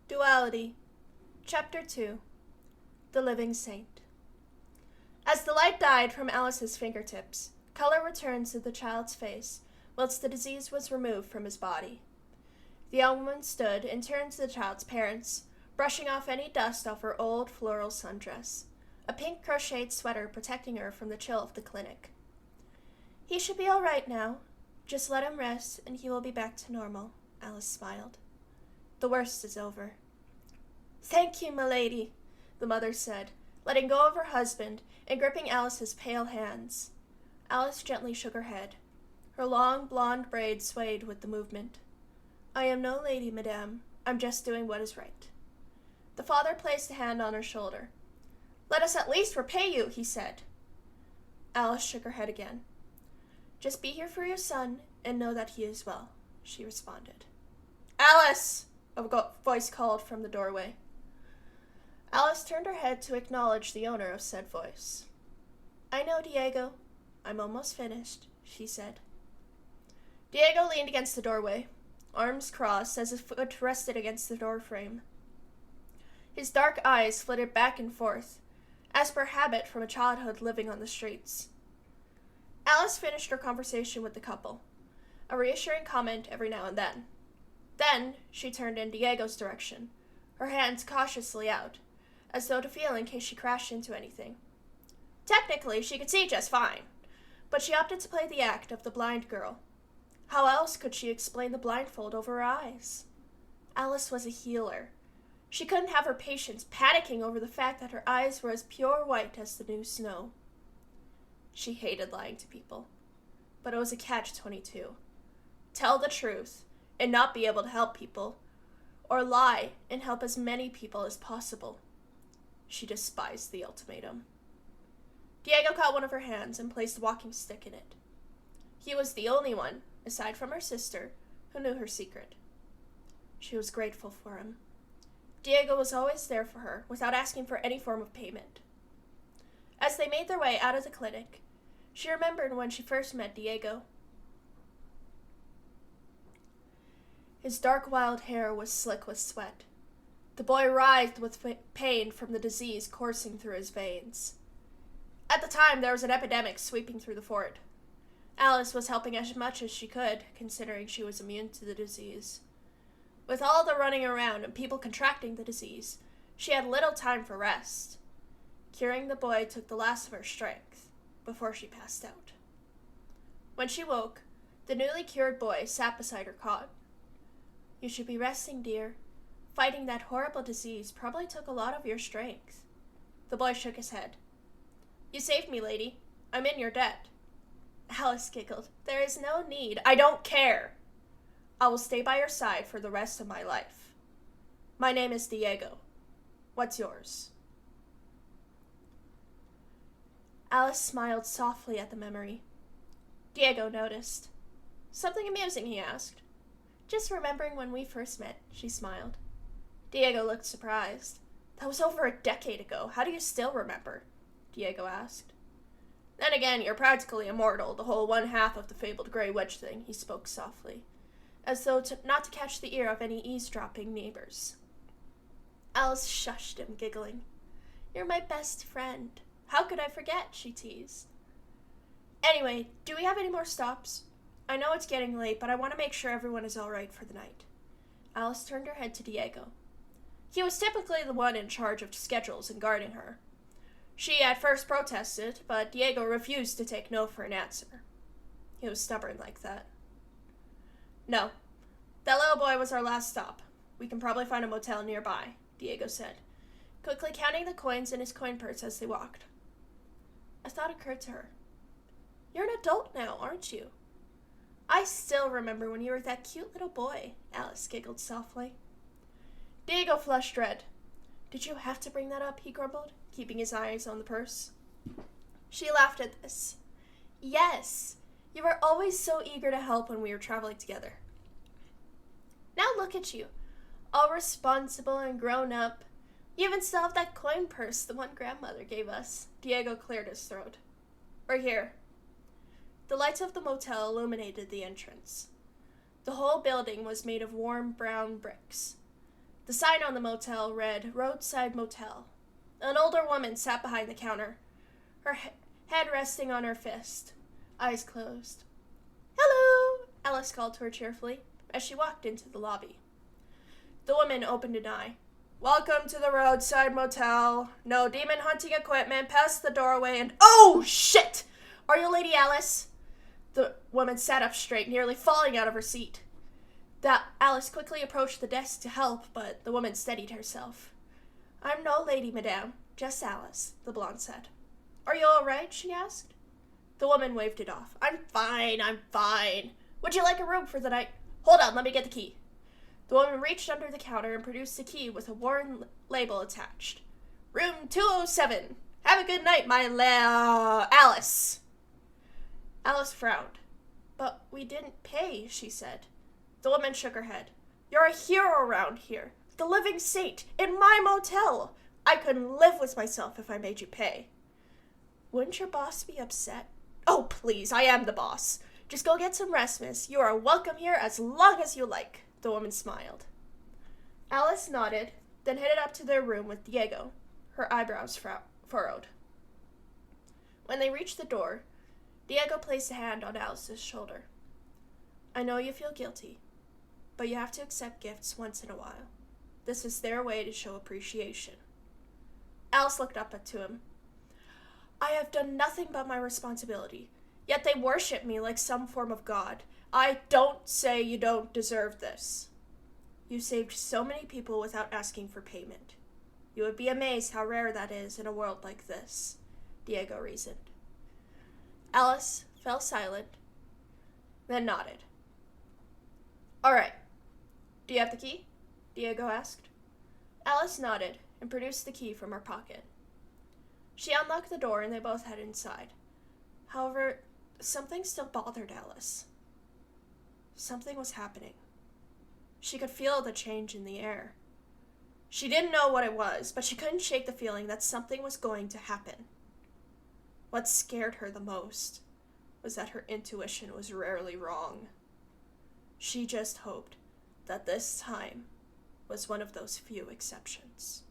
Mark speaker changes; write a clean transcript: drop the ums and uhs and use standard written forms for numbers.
Speaker 1: Duality, Chapter 2, The Living Saint. As the light died from Alice's fingertips, color returned to the child's face, whilst the disease was removed from his body. The young woman stood and turned to the child's parents, brushing off any dust off her old floral sundress, a pink crocheted sweater protecting her from the chill of the clinic. "He should be all right now. Just let him rest, and he will be back to normal," Alice smiled. "The worst is over." "Thank you, milady," the mother said, letting go of her husband and gripping Alice's pale hands. Alice gently shook her head. Her long blonde braids swayed with the movement. "I am no lady, madame. I'm just doing what is right." The father placed a hand on her shoulder. "Let us at least repay you," he said. Alice shook her head again. "Just be here for your son and know that he is well," she responded. "Alice!" a voice called from the doorway. Alice turned her head to acknowledge the owner of said voice. "I know, Diego. I'm almost finished," she said. Diego leaned against the doorway, arms crossed as his foot rested against the doorframe. His dark eyes flitted back and forth, as per habit from a childhood living on the streets. Alice finished her conversation with the couple, a reassuring comment every now and then. Then she turned in Diego's direction, her hands cautiously out, as though to feel in case she crashed into anything. Technically, she could see just fine, but she opted to play the act of the blind girl. How else could she explain the blindfold over her eyes? Alice was a healer. She couldn't have her patients panicking over the fact that her eyes were as pure white as the new snow. She hated lying to people, but it was a catch-22. Tell the truth and not be able to help people, or lie and help as many people as possible. She despised the ultimatum. Diego caught one of her hands and placed a walking stick in it. He was the only one, aside from her sister, who knew her secret. She was grateful for him. Diego was always there for her, without asking for any form of payment. As they made their way out of the clinic, she remembered when she first met Diego. His dark wild hair was slick with sweat. The boy writhed with pain from the disease coursing through his veins. At the time, there was an epidemic sweeping through the fort. Alice was helping as much as she could, considering she was immune to the disease. With all the running around and people contracting the disease, she had little time for rest. Curing the boy took the last of her strength, before she passed out. When she woke, the newly cured boy sat beside her cot. "You should be resting, dear. Fighting that horrible disease probably took a lot of your strength." The boy shook his head. "You saved me, lady. I'm in your debt." Alice giggled. "There is no need. I don't care. I will stay by your side for the rest of my life. My name is Diego. What's yours?" Alice smiled softly at the memory. Diego noticed. "Something amusing?" he asked. "Just remembering when we first met," she smiled. Diego looked surprised. "That was over a decade ago. How do you still remember?" Diego asked. "Then again, you're practically immortal, the whole one half of the fabled gray wedge thing," he spoke softly, as though not to catch the ear of any eavesdropping neighbors. Alice shushed him, giggling. "You're my best friend. How could I forget?" she teased. "Anyway, do we have any more stops? I know it's getting late, but I want to make sure everyone is all right for the night." Alice turned her head to Diego. He was typically the one in charge of schedules and guarding her. She at first protested, but Diego refused to take no for an answer. He was stubborn like that. "No. That little boy was our last stop. We can probably find a motel nearby," Diego said, quickly counting the coins in his coin purse as they walked. A thought occurred to her. "You're an adult now, aren't you?" "I still remember when you were that cute little boy," Alice giggled softly. Diego flushed red. "Did you have to bring that up?" he grumbled, keeping his eyes on the purse. She laughed at this. "Yes, you were always so eager to help when we were traveling together. Now look at you, all responsible and grown up. You even still have that coin purse the one grandmother gave us." Diego cleared his throat. "We're here." The lights of the motel illuminated the entrance. The whole building was made of warm brown bricks. The sign on the motel read, "Roadside Motel." An older woman sat behind the counter, her head resting on her fist, eyes closed. "Hello," Alice called to her cheerfully as she walked into the lobby. The woman opened an eye. "Welcome to the Roadside Motel. No demon hunting equipment. Pass the doorway and—" "Oh, shit! Are you Lady Alice?" The woman sat up straight, nearly falling out of her seat. Alice quickly approached the desk to help, but the woman steadied herself. "I'm no lady, madame. Just Alice," the blonde said. "Are you all right?" she asked. The woman waved it off. I'm fine. Would you like a room for the night?" "Hold on, let me get the key." The woman reached under the counter and produced a key with a worn label attached. "Room 207. Have a good night, my Alice." Alice frowned. "But we didn't pay," she said. The woman shook her head. "You're a hero around here. The living saint. In my motel. I couldn't live with myself if I made you pay." "Wouldn't your boss be upset?" "Oh, please, I am the boss. Just go get some rest, miss. You are welcome here as long as you like." The woman smiled. Alice nodded, then headed up to their room with Diego, her eyebrows furrowed. When they reached the door, Diego placed a hand on Alice's shoulder. "I know you feel guilty, but you have to accept gifts once in a while. This is their way to show appreciation." Alice looked up to him. "I have done nothing but my responsibility, yet they worship me like some form of god. I don't say you don't deserve this. You saved so many people without asking for payment. You would be amazed how rare that is in a world like this," Diego reasoned. Alice fell silent, then nodded. "All right. Do you have the key?" Diego asked. Alice nodded and produced the key from her pocket. She unlocked the door and they both headed inside. However, something still bothered Alice. Something was happening. She could feel the change in the air. She didn't know what it was, but she couldn't shake the feeling that something was going to happen. What scared her the most was that her intuition was rarely wrong. She just hoped that this time was one of those few exceptions.